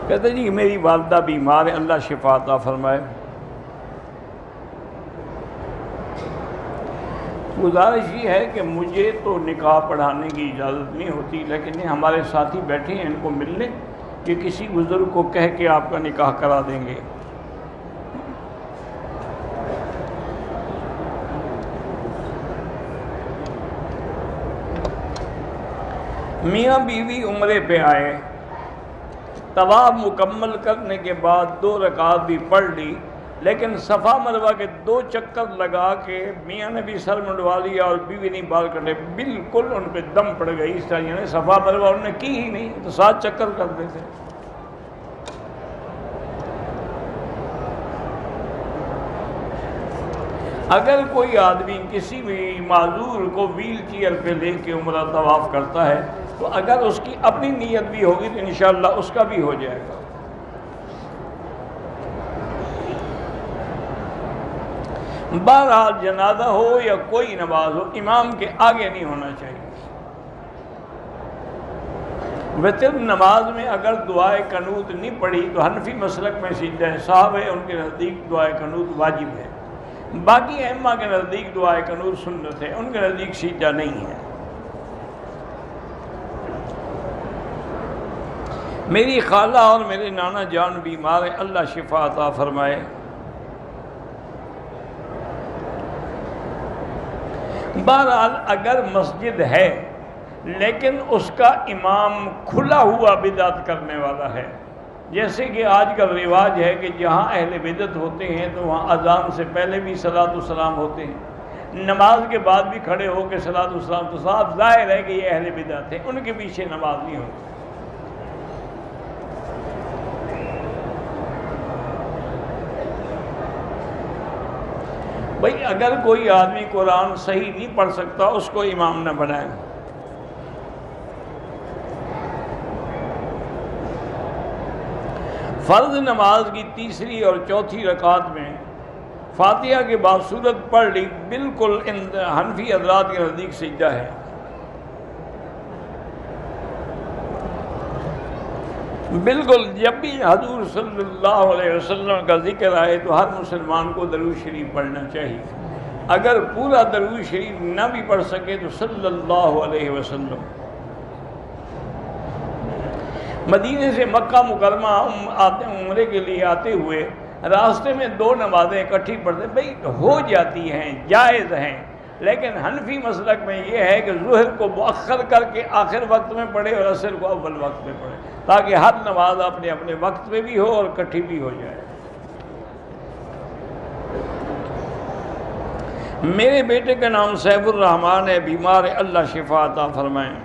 کہتے جی میری والدہ بیمار ہے، اللہ شفا عطا فرمائے۔ گزارش یہ ہے کہ مجھے تو نکاح پڑھانے کی اجازت نہیں ہوتی، لیکن یہ ہمارے ساتھی بیٹھے ہیں، ان کو مل لیں کہ کسی بزرگ کو کہہ کے آپ کا نکاح کرا دیں گے۔ میاں بیوی عمرے پہ آئے، طواف مکمل کرنے کے بعد 2 رکعت بھی پڑھ لی، لیکن صفا مروہ کے 2 چکر لگا کے میاں نے بھی سر منڈوا لیا اور بیوی نے بال کٹے، بالکل ان پہ دم پڑ گئی۔ اس طرح یعنی صفا مروہ انہوں نے کی ہی نہیں، تو 7 چکر کرتے تھے۔ اگر کوئی آدمی کسی بھی معذور کو ویل چیئر پہ لے کے عمرہ طواف کرتا ہے تو اگر اس کی اپنی نیت بھی ہوگی تو انشاءاللہ اس کا بھی ہو جائے گا۔ بہرحال جنازہ ہو یا کوئی نماز ہو، امام کے آگے نہیں ہونا چاہیے۔ وتر نماز میں اگر دعائے قنوت نہیں پڑھی تو حنفی مسلک میں سجدہ سہو ہے، ان کے نزدیک دعائے قنوت واجب ہے۔ باقی ائمہ کے نزدیک دعائے قنوت سنت ہے، ان کے نزدیک سجدہ نہیں ہے۔ میری خالہ اور میرے نانا جان بیمار ہیں، اللہ شفا عطا فرمائے۔ بہرحال اگر مسجد ہے لیکن اس کا امام کھلا ہوا بدعت کرنے والا ہے، جیسے کہ آج کل رواج ہے کہ جہاں اہل بدعت ہوتے ہیں تو وہاں اذان سے پہلے بھی صلاۃ والسلام ہوتے ہیں، نماز کے بعد بھی کھڑے ہو کے صلاۃ والسلام، تو صاف ظاہر ہے کہ یہ اہل بدعت ہے، ان کے پیچھے نماز نہیں ہوتی۔ بھئی اگر کوئی آدمی قرآن صحیح نہیں پڑھ سکتا اس کو امام نہ بنائیں۔ فرض نماز کی 3 اور 4 رکعت میں فاتحہ کے بعد سورت پڑھ لی، بالکل حنفی حضرات کے نزدیک سجدہ ہے۔ بالکل جب بھی حضور صلی اللہ علیہ وسلم کا ذکر آئے تو ہر مسلمان کو درود شریف پڑھنا چاہیے۔ اگر پورا درود شریف نہ بھی پڑھ سکے تو صلی اللہ علیہ وسلم۔ مدینے سے مکہ مکرمہ عمرے کے لیے آتے ہوئے راستے میں 2 نمازیں اکٹھی پڑھتے، بھئی ہو جاتی ہیں، جائز ہیں، لیکن حنفی مسلک میں یہ ہے کہ ظہر کو مؤخر کر کے آخر وقت میں پڑھے اور عصر کو اول وقت میں پڑھے، تاکہ ہر نماز اپنے اپنے وقت میں بھی ہو اور اکٹھی بھی ہو جائے۔ میرے بیٹے کا نام سیف الرحمان ہے، بیمار ہے، اللہ شفا عطا فرمائیں۔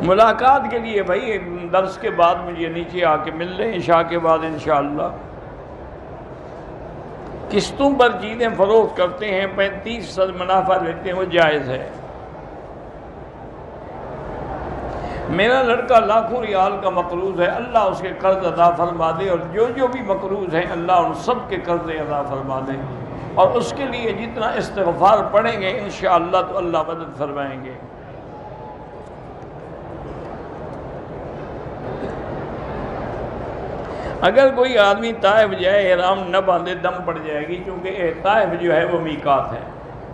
ملاقات کے لیے بھائی درس کے بعد مجھے نیچے آ کے مل لیں، عشاء کے بعد انشاءاللہ۔ قسطوں پر چیزیں فروخت کرتے ہیں، 35% منافع لیتے ہیں، وہ جائز ہے۔ میرا لڑکا لاکھوں ریال کا مقروض ہے، اللہ اس کے قرض ادا فرما دے، اور جو بھی مقروض ہیں اللہ ان سب کے قرض ادا فرما دے، اور اس کے لیے جتنا استغفار پڑھیں گے انشاءاللہ تو اللہ مدد فرمائیں گے۔ اگر کوئی آدمی طائف جائے احرام نہ باندھے دم پڑ جائے گی، کیونکہ طائف جو ہے وہ میقات ہے،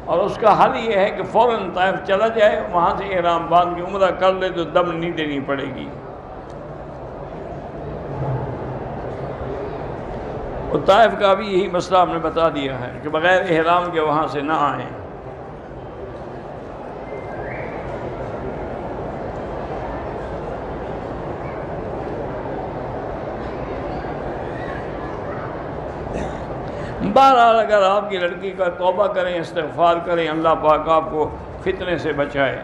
اور اس کا حل یہ ہے کہ فوراً طائف چلا جائے، وہاں سے احرام باندھ کے عمرہ کر لے تو دم نہیں دینی پڑے گی۔ اور طائف کا بھی یہی مسئلہ ہم نے بتا دیا ہے کہ بغیر احرام کے وہاں سے نہ آئیں۔ بہرحال اگر آپ کی لڑکی کا توبہ کریں، استغفار کریں، اللہ پاک آپ کو فتنے سے بچائے۔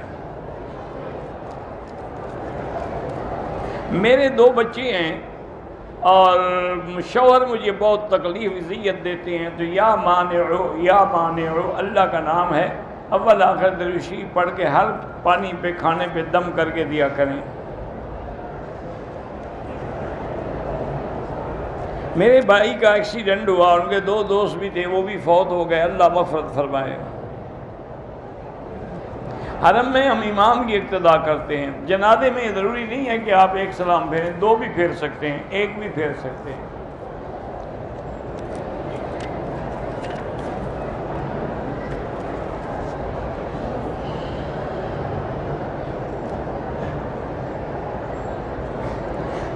میرے 2 بچے ہیں اور شوہر مجھے بہت تکلیف اذیت دیتے ہیں، تو یا مانعو اللہ کا نام ہے، اول آخر درود شریف پڑھ کے ہر پانی پہ کھانے پہ دم کر کے دیا کریں۔ میرے بھائی کا ایکسیڈنٹ ہوا، ان کے 2 دوست بھی تھے، وہ بھی فوت ہو گئے، اللہ مغفرت فرمائے۔ حرم میں ہم امام کی اقتداء کرتے ہیں، جنازے میں ضروری نہیں ہے کہ آپ ایک سلام پھیریں، 2 بھی پھیر سکتے ہیں، 1 بھی پھیر سکتے ہیں۔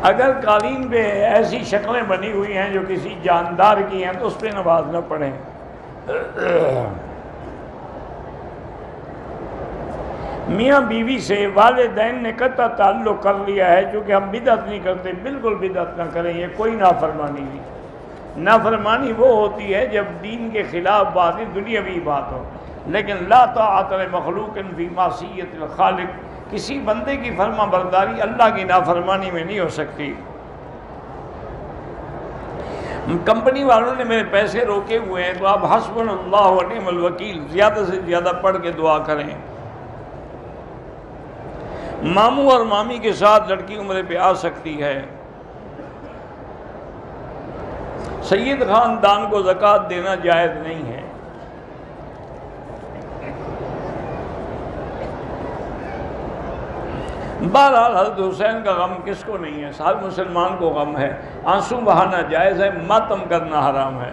اگر قالین پہ ایسی شکلیں بنی ہوئی ہیں جو کسی جاندار کی ہیں تو اس پہ نماز نہ پڑھیں۔ میاں بیوی سے والدین نے قطع تعلق کر لیا ہے، چونکہ ہم بدعت نہیں کرتے، بالکل بدعت نہ کریں، یہ کوئی نافرمانی نہیں۔ نافرمانی وہ ہوتی ہے جب دین کے خلاف بات دنیاوی بات ہو، لیکن لا طاعت لمخلوق فی معصیت الخالق، کسی بندے کی فرما برداری اللہ کی نافرمانی میں نہیں ہو سکتی۔ کمپنی والوں نے میرے پیسے روکے ہوئے ہیں تو آپ حسبنا اللہ و نعم الوکیل زیادہ سے زیادہ پڑھ کے دعا کریں۔ ماموں اور مامی کے ساتھ لڑکی عمرے پہ آ سکتی ہے۔ سید خاندان کو زکوٰۃ دینا جائز نہیں ہے۔ بہرحال حضرت حسین کا غم کس کو نہیں ہے؟ ہر مسلمان کو غم ہے۔ آنسو بہانا جائز ہے، ماتم کرنا حرام ہے۔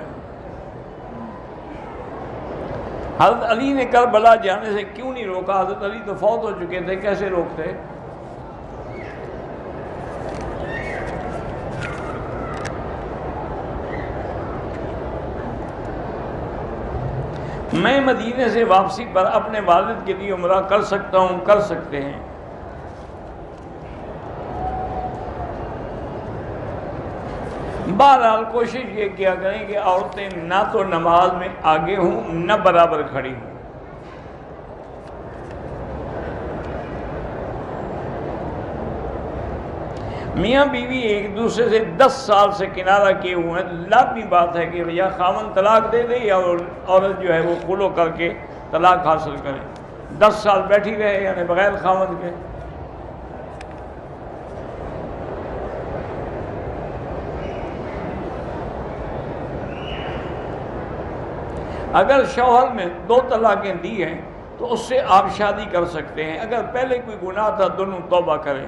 حضرت علی نے کربلا جانے سے کیوں نہیں روکا؟ حضرت علی تو فوت ہو چکے تھے، کیسے روکتے؟ میں مدینے سے واپسی پر اپنے والد کے لیے عمرہ کر سکتا ہوں؟ کر سکتے ہیں۔ بہرحال کوشش یہ کیا کریں کہ عورتیں نہ تو نماز میں آگے ہوں نہ برابر کھڑی ہوں۔ میاں بیوی ایک دوسرے سے 10 سال سے کنارہ کیے ہوئے ہیں، لازمی بات ہے کہ یا خاوند طلاق دے دے یا عورت جو ہے وہ خلو کر کے طلاق حاصل کرے۔ 10 سال بیٹھی رہے یعنی بغیر خاوند کے۔ اگر شوہر نے 2 طلاقیں دی ہیں تو اس سے آپ شادی کر سکتے ہیں۔ اگر پہلے کوئی گناہ تھا دونوں توبہ کریں۔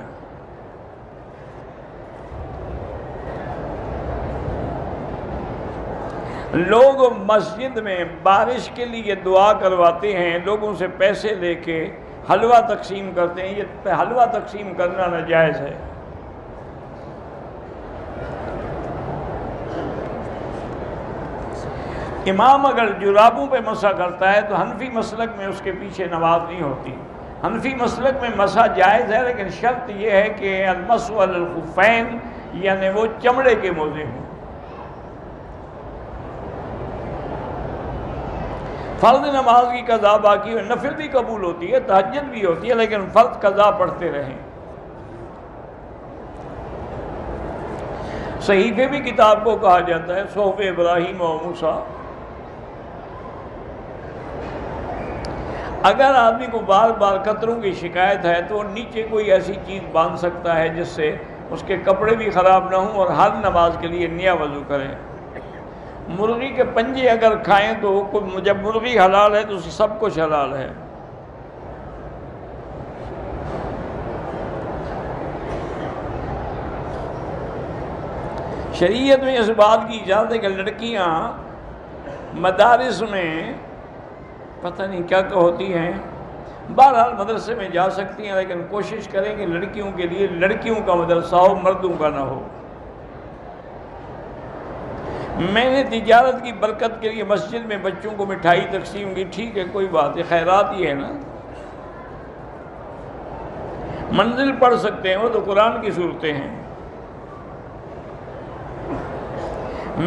لوگ مسجد میں بارش کے لیے دعا کرواتے ہیں، لوگوں سے پیسے لے کے حلوہ تقسیم کرتے ہیں، یہ حلوہ تقسیم کرنا ناجائز ہے۔ امام اگر جرابوں پہ مسح کرتا ہے تو حنفی مسلک میں اس کے پیچھے نماز نہیں ہوتی۔ حنفی مسلک میں مسح جائز ہے، لیکن شرط یہ ہے کہ المسح علی الخفین یعنی وہ چمڑے کے موزے ہوں۔ فرض نماز کی قضا باقی ہے، نفل بھی قبول ہوتی ہے، تہجد بھی ہوتی ہے، لیکن فرض قضا پڑھتے رہیں۔ صحیفے بھی کتاب کو کہا جاتا ہے، صحف ابراہیم و موسیٰ۔ اگر آدمی کو بار بار قطروں کی شکایت ہے تو نیچے کوئی ایسی چیز باندھ سکتا ہے جس سے اس کے کپڑے بھی خراب نہ ہوں اور ہر نماز کے لیے نیا وضو کرے۔ مرغی کے پنجے اگر کھائیں تو جب مرغی حلال ہے تو سب کچھ حلال ہے۔ شریعت میں اس بات کی اجازت ہے کہ لڑکیاں مدارس میں پتہ نہیں کیا ہوتی ہیں، بہرحال مدرسے میں جا سکتی ہیں، لیکن کوشش کریں کہ لڑکیوں کے لیے لڑکیوں کا مدرسہ ہو، مردوں کا نہ ہو۔ میں نے تجارت کی برکت کے لیے مسجد میں بچوں کو مٹھائی تقسیم کی، ٹھیک ہے کوئی بات ہے، خیرات ہی ہے نا۔ منزل پڑھ سکتے ہیں، وہ تو قرآن کی صورتیں ہیں۔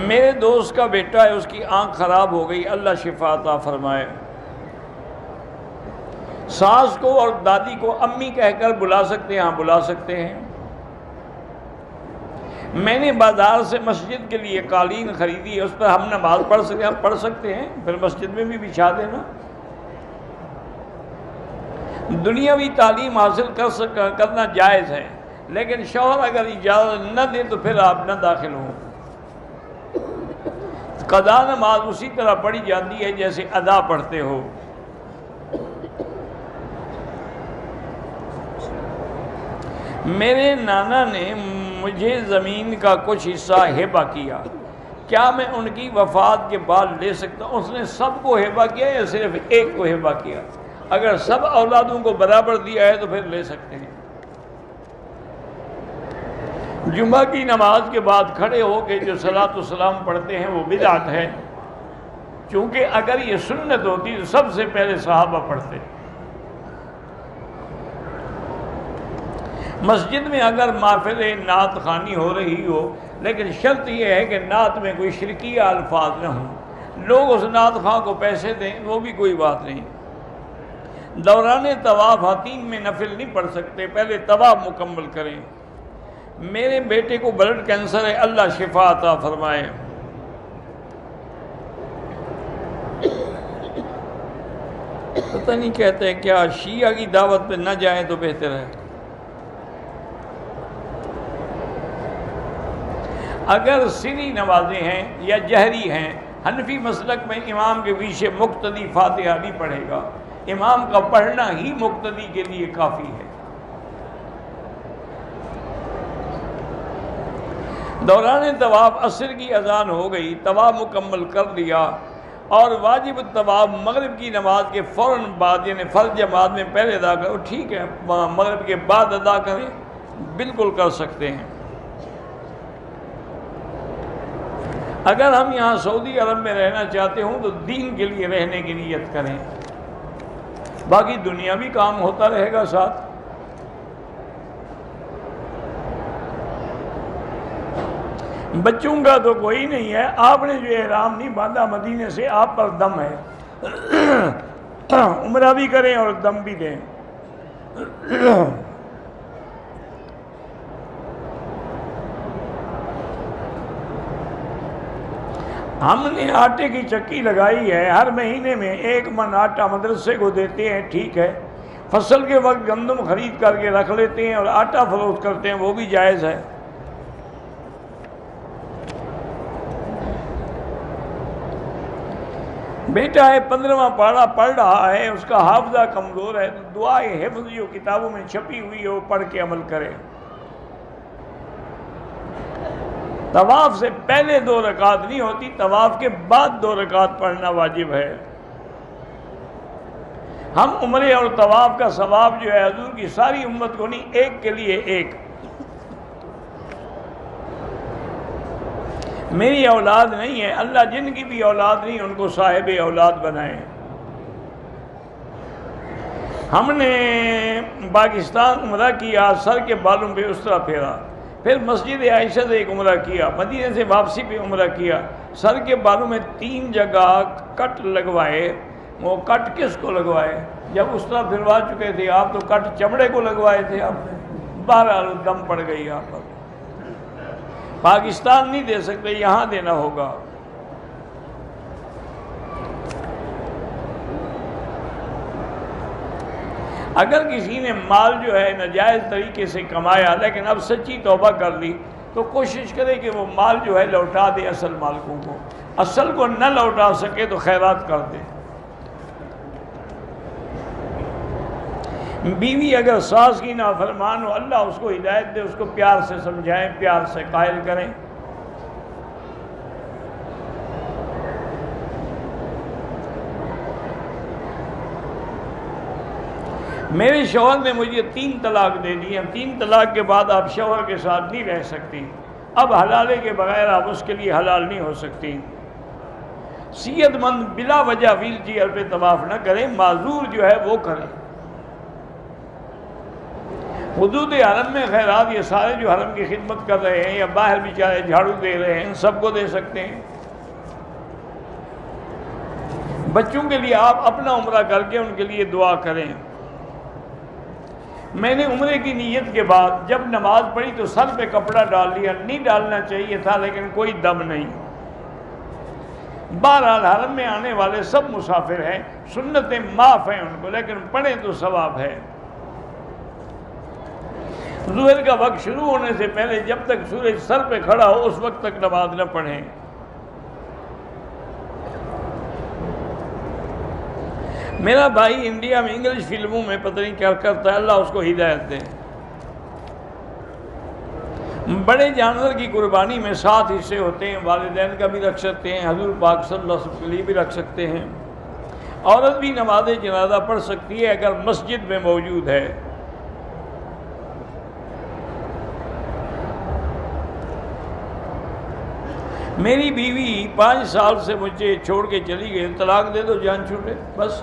میرے دوست کا بیٹا ہے، اس کی آنکھ خراب ہو گئی، اللہ شفا عطا فرمائے۔ ساس کو اور دادی کو امی کہہ کر بلا سکتے ہیں؟ ہاں بلا سکتے ہیں۔ میں نے بازار سے مسجد کے لیے قالین خریدی ہے، اس پر ہم نماز پڑھ سکتے ہیں؟ ہم پڑھ سکتے ہیں، پھر مسجد میں بھی بچھا دینا۔ دنیاوی تعلیم حاصل کرنا جائز ہے، لیکن شوہر اگر اجازت نہ دے تو پھر آپ نہ داخل ہوں۔ قضا نماز اسی طرح پڑھی جاتی ہے جیسے ادا پڑھتے ہو۔ میرے نانا نے مجھے زمین کا کچھ حصہ ہبہ کیا، کیا میں ان کی وفات کے بعد لے سکتا ہوں؟ اس نے سب کو ہبہ کیا یا صرف ایک کو ہبہ کیا؟ اگر سب اولادوں کو برابر دیا ہے تو پھر لے سکتے ہیں۔ جمعہ کی نماز کے بعد کھڑے ہو کے جو صلاۃ و سلام پڑھتے ہیں وہ بدعت ہے، چونکہ اگر یہ سنت ہوتی تو سب سے پہلے صحابہ پڑھتے۔ مسجد میں اگر محفل نعت خوانی ہو رہی ہو، لیکن شرط یہ ہے کہ نعت میں کوئی شرکیہ الفاظ نہ ہوں، لوگ اس نعت خواں کو پیسے دیں وہ بھی کوئی بات نہیں۔ دوران طواف حتیم میں نفل نہیں پڑھ سکتے، پہلے طواف مکمل کریں۔ میرے بیٹے کو بلڈ کینسر ہے، اللہ شفا عطا فرمائے۔ پتہ نہیں کہتے ہیں کیا شیعہ کی دعوت پہ نہ جائیں تو بہتر ہے۔ اگر سری نمازیں ہیں یا جہری ہیں، حنفی مسلک میں امام کے پیچھے مقتدی فاتحہ بھی پڑھے گا، امام کا پڑھنا ہی مقتدی کے لیے کافی ہے۔ دوران طواف عصر کی اذان ہو گئی، طواف مکمل کر لیا اور واجب الطواف مغرب کی نماز کے فوراً بعد یعنی فرض جماعت میں پہلے ادا کرو، ٹھیک ہے، مغرب کے بعد ادا کریں، بالکل کر سکتے ہیں۔ اگر ہم یہاں سعودی عرب میں رہنا چاہتے ہوں تو دین کے لیے رہنے کی نیت کریں، باقی دنیاوی کام ہوتا رہے گا ساتھ۔ بچوں کا تو کوئی نہیں ہے، آپ نے جو احرام نہیں باندھا مدینے سے، آپ پر دم ہے، عمرہ بھی کریں اور دم بھی دیں۔ ہم نے آٹے کی چکی لگائی ہے، ہر مہینے میں 1 من آٹا مدرسے کو دیتے ہیں، ٹھیک ہے، فصل کے وقت گندم خرید کر کے رکھ لیتے ہیں اور آٹا فروخت کرتے ہیں، وہ بھی جائز ہے۔ بیٹا ہے 15واں پارہ پڑھ رہا ہے، اس کا حافظہ کمزور ہے، تو دعائے حفظ جو کتابوں میں چھپی ہوئی ہے وہ پڑھ کے عمل کرے۔ طواف سے پہلے 2 رکعت نہیں ہوتی، طواف کے بعد 2 رکعت پڑھنا واجب ہے۔ ہم عمرے اور طواف کا ثواب جو ہے حضور کی ساری امت کو نہیں، ایک کے لیے ایک۔ میری اولاد نہیں ہے، اللہ جن کی بھی اولاد نہیں ان کو صاحب اولاد بنائے۔ ہم نے پاکستان عمرہ کیا، سر کے بالوں پہ اس طرح پھیرا، پھر مسجد عائشہ سے ایک عمرہ کیا، مدینے سے واپسی پہ عمرہ کیا، سر کے بالوں میں 3 جگہ کٹ لگوائے۔ وہ کٹ کس کو لگوائے؟ جب اس طرح پھروا چکے تھے آپ تو کٹ چمڑے کو لگوائے تھے آپ نے، بہرحال دم پڑ گئی آپ پر۔ پاکستان نہیں دے سکتے، یہاں دینا ہوگا۔ اگر کسی نے مال جو ہے ناجائز طریقے سے کمایا لیکن اب سچی توبہ کر لی تو کوشش کرے کہ وہ مال جو ہے لوٹا دے اصل مالکوں کو، اصل کو نہ لوٹا سکے تو خیرات کر دے۔ بیوی اگر ساس کی نافرمان ہو، اللہ اس کو ہدایت دے، اس کو پیار سے سمجھائیں، پیار سے قائل کریں۔ میرے شوہر نے مجھے 3 طلاق دے دی ہیں، 3 طلاق کے بعد آپ شوہر کے ساتھ نہیں رہ سکتی، اب حلالے کے بغیر آپ اس کے لیے حلال نہیں ہو سکتی۔ صحت مند بلا وجہ ویل چیئر پہ طواف نہ کریں، معذور جو ہے وہ کریں۔ حدود حرم میں خیرات یہ سارے جو حرم کی خدمت کر رہے ہیں یا باہر بیچارے جھاڑو دے رہے ہیں سب کو دے سکتے ہیں۔ بچوں کے لیے آپ اپنا عمرہ کر کے ان کے لیے دعا کریں۔ میں نے عمرے کی نیت کے بعد جب نماز پڑھی تو سر پہ کپڑا ڈال لیا، نہیں ڈالنا چاہیے تھا لیکن کوئی دم نہیں۔ بہرحال حرم میں آنے والے سب مسافر ہیں، سنتیں معاف ہیں ان کو، لیکن پڑھیں تو ثواب ہے۔ ظہر کا وقت شروع ہونے سے پہلے جب تک سورج سر پہ کھڑا ہو اس وقت تک نماز نہ پڑھیں۔ میرا بھائی انڈیا میں انگلش فلموں میں پتہ نہیں کیا کرتا ہے، اللہ اس کو ہدایت دے۔ بڑے جانور کی قربانی میں 7 حصے ہوتے ہیں، والدین کا بھی رکھ سکتے ہیں، حضور پاک صلی اللہ علیہ وسلم کے لیے بھی رکھ سکتے ہیں۔ عورت بھی نماز جنازہ پڑھ سکتی ہے اگر مسجد میں موجود ہے۔ میری بیوی 5 سال سے مجھے چھوڑ کے چلی گئی، طلاق دے دو، جان چھوٹے، بس۔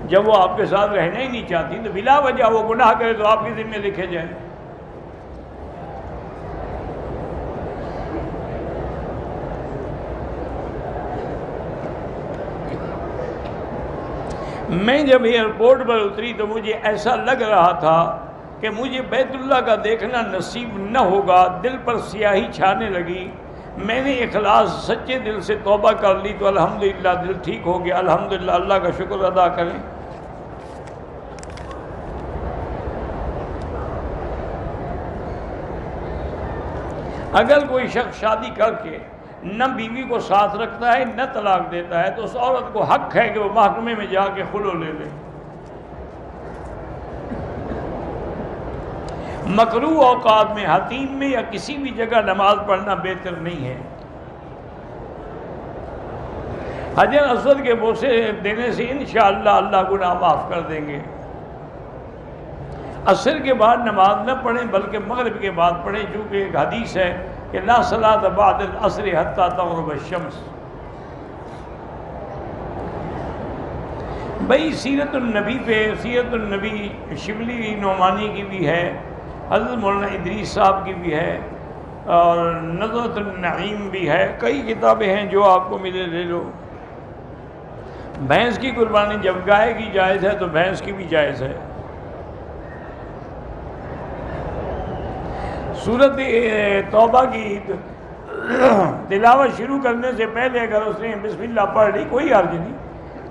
جب وہ آپ کے ساتھ رہنا ہی نہیں چاہتی تو بلا وجہ وہ گناہ کرے تو آپ کے ذمہ لکھے جائیں۔ میں جب ایئرپورٹ پر اتری تو مجھے ایسا لگ رہا تھا کہ مجھے بیت اللہ کا دیکھنا نصیب نہ ہوگا، دل پر سیاہی چھانے لگی۔ میں نے اخلاص سچے دل سے توبہ کر لی تو الحمدللہ دل ٹھیک ہو گیا، الحمدللہ، اللہ کا شکر ادا کریں۔ اگر کوئی شخص شادی کر کے نہ بیوی کو ساتھ رکھتا ہے نہ طلاق دیتا ہے تو اس عورت کو حق ہے کہ وہ محکمے میں جا کے خلو لے لے۔ مکروہ اوقات میں حتیم میں یا کسی بھی جگہ نماز پڑھنا بہتر نہیں ہے۔ حجر اسود کے بوسے دینے سے انشاءاللہ اللہ گناہ معاف کر دیں گے۔ عصر کے بعد نماز نہ پڑھیں بلکہ مغرب کے بعد پڑھیں، چونکہ ایک حدیث ہے کہ لا صلاۃ بعد العصر حتی تغرب الشمس۔ بھئی سیرت النبی پہ، سیرت النبی شبلی نعمانی کی بھی ہے، حضرت مولانا ادریس صاحب کی بھی ہے، اور نظرۃ النعیم بھی ہے، کئی کتابیں ہیں، جو آپ کو ملے لے لو۔ بھینس کی قربانی جب گائے کی جائز ہے تو بھینس کی بھی جائز ہے۔ سورت توبہ کی تلاوت شروع کرنے سے پہلے اگر اس نے بسم اللہ پڑھ لی کوئی حرج نہیں،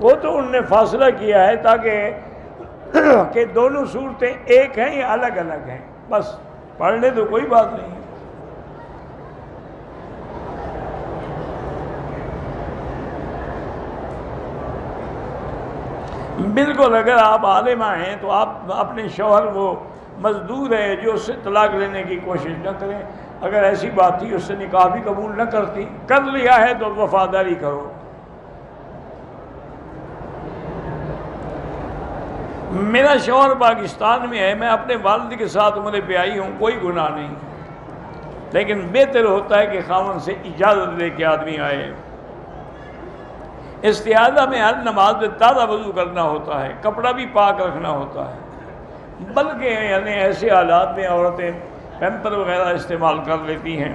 وہ تو انہوں نے فاصلہ کیا ہے تاکہ کہ دونوں صورتیں ایک ہیں یا الگ الگ ہیں، بس پڑھ لے تو کوئی بات نہیں ہے۔ بالکل اگر آپ عالمہ ہیں تو آپ اپنے شوہر وہ مزدور ہے جو اس سے طلاق لینے کی کوشش نہ کریں۔ اگر ایسی بات تھی اس سے نکاح بھی قبول نہ کرتی، کر لیا ہے تو وفاداری کرو۔ میرا شوہر پاکستان میں ہے، میں اپنے والد کے ساتھ عمرے پہ آئی ہوں، کوئی گناہ نہیں، لیکن بہتر ہوتا ہے کہ خاوند سے اجازت لے کے آدمی آئے۔ استعاذہ میں ہر نماز میں تازہ وضو کرنا ہوتا ہے، کپڑا بھی پاک رکھنا ہوتا ہے، بلکہ یعنی ایسے حالات میں عورتیں پیمپر وغیرہ استعمال کر لیتی ہیں۔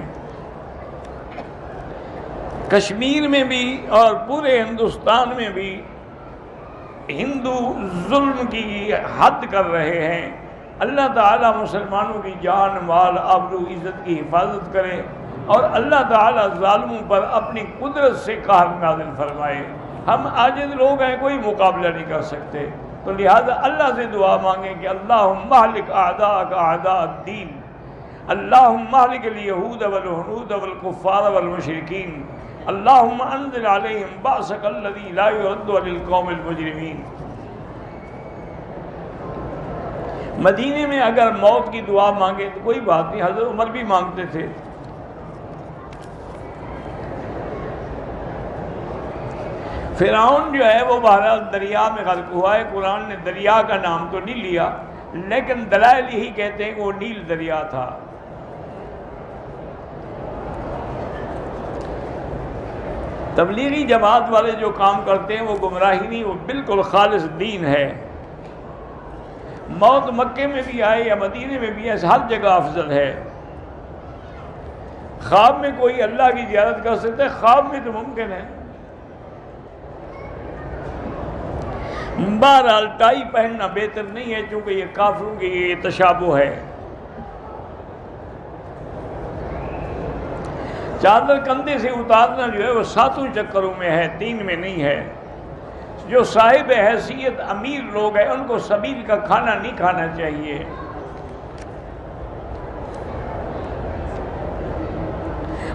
کشمیر میں بھی اور پورے ہندوستان میں بھی ہندو ظلم کی حد کر رہے ہیں۔ اللہ تعالیٰ مسلمانوں کی جان، مال، آبرو، عزت کی حفاظت کرے اور اللہ تعالیٰ ظالموں پر اپنی قدرت سے قہر نازل فرمائے۔ ہم عاجز لوگ ہیں، کوئی مقابلہ نہیں کر سکتے، تو لہذا اللہ سے دعا مانگیں کہ اللہم اہلک اعداءک اعداء الدین، اللہم اہلک الیہود والہنود والکفار والمشرکین، اللہم انزل علیہم بأسک الذی لا یرد علی القوم المجرمین۔ مدینے میں اگر موت کی دعا مانگے تو کوئی بات نہیں، حضرت عمر بھی مانگتے تھے۔ فرعون جو ہے وہ بہرحال دریا میں غرق ہوا ہے، قرآن نے دریا کا نام تو نہیں لیا، لیکن دلائل یہی کہتے ہیں کہ وہ نیل دریا تھا۔ تبلیغی جماعت والے جو کام کرتے ہیں وہ گمراہی نہیں، وہ بالکل خالص دین ہے۔ موت مکے میں بھی آئے یا مدینے میں بھی آئے، ہر جگہ افضل ہے۔ خواب میں کوئی اللہ کی زیارت کر سکتا ہے، خواب میں تو ممکن ہے۔ بہرحال ٹائی پہننا بہتر نہیں ہے چونکہ یہ کافروں کی یہ تشابہ ہے۔ چادر کندھے سے اتارنا جو ہے وہ 7 چکروں میں ہے، 3 میں نہیں ہے۔ جو صاحب حیثیت امیر لوگ ہیں ان کو سبیل کا کھانا نہیں کھانا چاہیے۔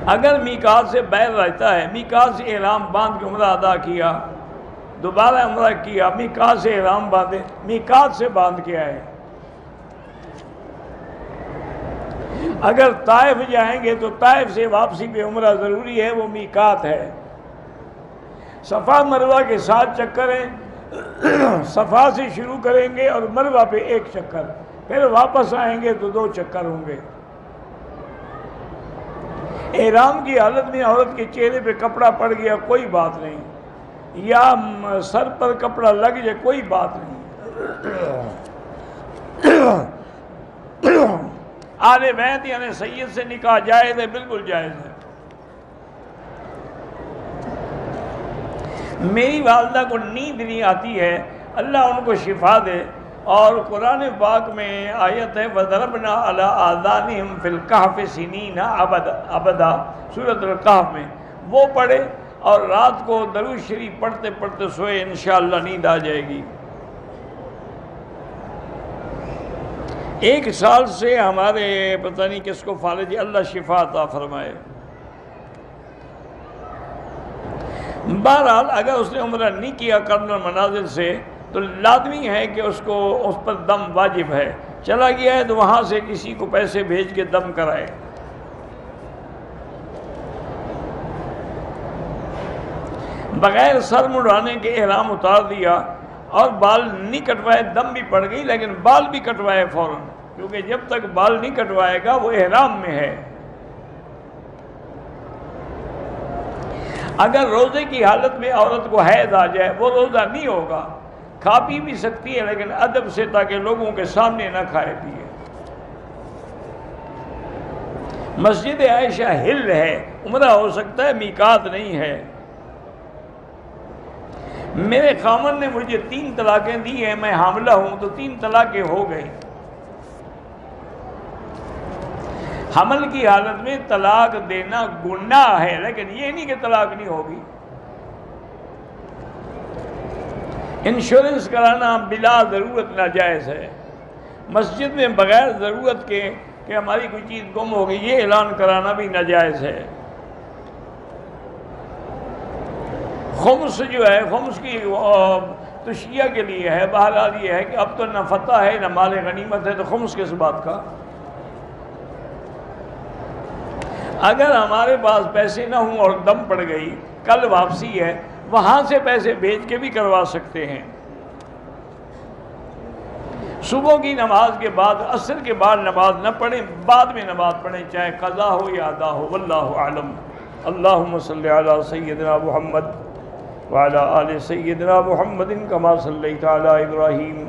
اگر میقات سے باہر رہتا ہے، میقات سے احرام باندھ کے عمرہ ادا کیا، دوبارہ عمرہ کیا، میقات سے احرام باندھے، میقات سے باندھ کے آئے۔ اگر طائف جائیں گے تو طائف سے واپسی پہ عمرہ ضروری ہے، وہ میقات ہے۔ صفا مروہ کے 7 چکر ہیں، صفا سے شروع کریں گے اور مروہ پہ 1 چکر، پھر واپس آئیں گے تو 2 چکر ہوں گے۔ احرام کی حالت میں عورت کے چہرے پہ کپڑا پڑ گیا کوئی بات نہیں، یا سر پر کپڑا لگ جائے کوئی بات نہیں۔ آل بیت یعنی سید سے نکاح جائز ہے، بالکل جائز ہے۔ میری والدہ کو نیند نہیں آتی ہے، اللہ ان کو شفا دے، اور قرآن پاک میں آیت ہے وَضَرَبْنَا عَلَىٰ آذَانِهِمْ فِي الْكَهْفِ سِنِينَ عَبَدًا، سورۃ الکہف میں وہ پڑھے اور رات کو درود شریف پڑھتے پڑھتے سوئے، انشاءاللہ نیند آ جائے گی۔ 1 سال سے ہمارے پتہ نہیں کس کو فالج، اللہ شفا عطا فرمائے۔ بہرحال اگر اس نے عمرہ نہیں کیا قبل المنازل سے تو لازمی ہے کہ اس پر دم واجب ہے، چلا گیا ہے تو وہاں سے کسی کو پیسے بھیج کے دم کرائے۔ بغیر سر مڑانے کے احرام اتار دیا اور بال نہیں کٹوائے، دم بھی پڑ گئی لیکن بال بھی کٹوائے فوراً، کیونکہ جب تک بال نہیں کٹوائے گا وہ احرام میں ہے۔ اگر روزے کی حالت میں عورت کو حیض آ جائے وہ روزہ نہیں ہوگا، کھا پی بھی سکتی ہے لیکن ادب سے، تاکہ لوگوں کے سامنے نہ کھائے پیے۔ مسجد عائشہ ہل ہے، عمرہ ہو سکتا ہے، میقات نہیں ہے۔ میرے خامن نے مجھے 3 طلاقیں دی ہیں، میں حاملہ ہوں تو 3 طلاقیں ہو گئی۔ حمل کی حالت میں طلاق دینا گناہ ہے، لیکن یہ نہیں کہ طلاق نہیں ہوگی۔ انشورنس کرانا بلا ضرورت ناجائز ہے۔ مسجد میں بغیر ضرورت کے کہ ہماری کوئی چیز گم ہو گئی یہ اعلان کرانا بھی ناجائز ہے۔ خمس جو ہے، خمس کی تو شیعہ کے لیے ہے، بہرحال یہ ہے کہ اب تو نہ فتح ہے نہ مال غنیمت ہے، تو خمس کس بات کا؟ اگر ہمارے پاس پیسے نہ ہوں اور دم پڑ گئی، کل واپسی ہے، وہاں سے پیسے بھیج کے بھی کروا سکتے ہیں۔ صبح کی نماز کے بعد، عصر کے بعد نماز نہ پڑھیں، بعد میں نماز پڑھیں، چاہے قضا ہو یا ادا ہو، واللہ اعلم۔ اللہم صلی علی سیدنا محمد وعلی آل سیدنا محمد کما صلیت علی ابراہیم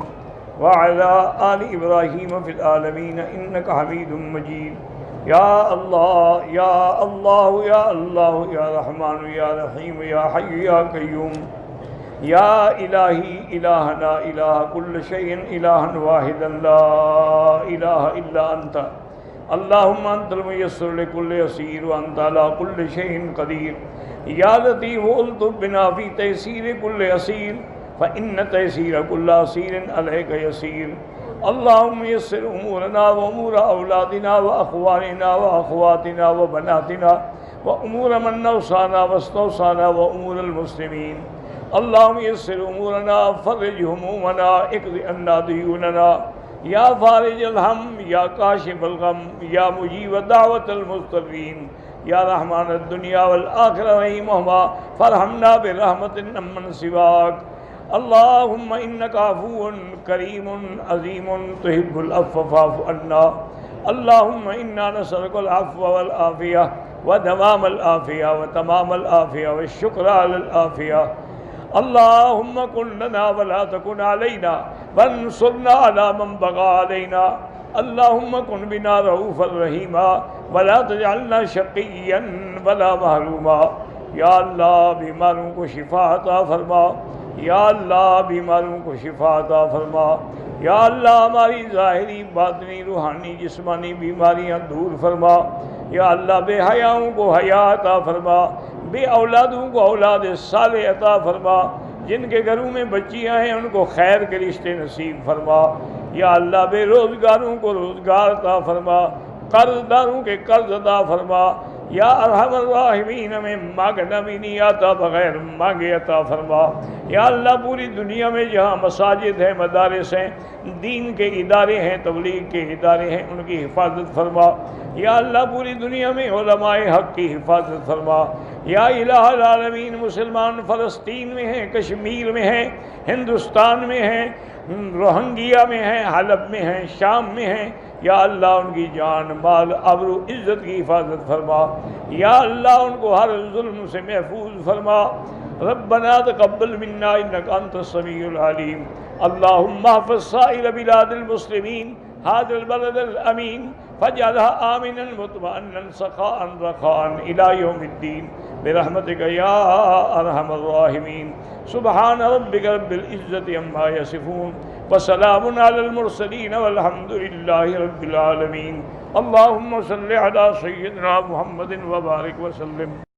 وعلی آل ابراہیم فی العالمین انک حمید مجید۔ یا اللہ یا اللہ یا اللہ یا رحمان یا رحیم یا حی یا قیوم یا الہی الہنا الہ کل شیء الہا واحدا لا الہ الا انت اللہم انت المیسر لکل عسیر وانت علی کل شیء قدیر یا لطیف الطف بنا فی تیسیر کل عسیر فإن تیسیر کل عسیر علیک یسیر۔ اللہم یسر امورنا و امور اولادنا و اخواننا و اخواتنا و بناتنا و امور من نوصانا و استوصانا و امور المسلمین۔ اللہم یسر امورنا فرج همومنا اقض عنا دیوننا یا فارج الہم یا کاشف الغم یا مجیب دعوت المضطرین یا رحمان الدنیا والآخرہ رحمہما فرحمنا برحمت من سواک۔ اللہم انکا عفو کریم عظیم تحب العفو فاعف عنا۔ اللہم انا نسألک العفو والعافیہ ودوام العافیہ وتمام العافیہ والشکر علی العافیہ۔ اللہم کن لنا ولا تکن علینا وانصرنا علی من بغى علینا۔ اللہم کن بنا رؤوفا رحیما ولا تجعلنا شقیا ولا محروما۔ یا اللہ بیماروں کو شفا عطا فرما، یا اللہ بیماروں کو شفا عطا فرما، یا اللہ ہماری ظاہری باطنی روحانی جسمانی بیماریاں دور فرما، یا اللہ بے حیاؤں کو حیا عطا فرما، بے اولادوں کو اولاد صالح عطا فرما، جن کے گھروں میں بچیاں ہیں ان کو خیر کے رشتے نصیب فرما، یا اللہ بے روزگاروں کو روزگار عطا فرما، قرض داروں کے قرض عطا فرما، یا ارحم الراحمین میں مانگنا بھی نہیں آتا بغیر مانگے عطا فرما۔ یا اللہ پوری دنیا میں جہاں مساجد ہیں، مدارس ہیں، دین کے ادارے ہیں، تبلیغ کے ادارے ہیں، ان کی حفاظت فرما۔ یا اللہ پوری دنیا میں علماء حق کی حفاظت فرما۔ یا الہ العالمین مسلمان فلسطین میں ہیں، کشمیر میں ہیں، ہندوستان میں ہیں، روہنگیا میں ہیں، حلب میں ہیں، شام میں ہیں، یا اللہ ان کی جان مال آبرو عزت کی حفاظت فرما۔ یا اللہ ان کو ہر ظلم سے محفوظ فرما۔ ربنا تقبل منا انك انت السميع العليم۔ اللهم احفظ سائر بلاد المسلمين هذا البلد الامين فاجعلها آمنا مطمئنا سخاء رخاء الى يوم الدين برحمتك يا ارحم الراحمين۔ سبحان ربك رب العزة عما يصفون وسلام على المرسلين والحمد لله رب العالمين۔ اللهم صل على سيدنا محمد وبارك وسلم۔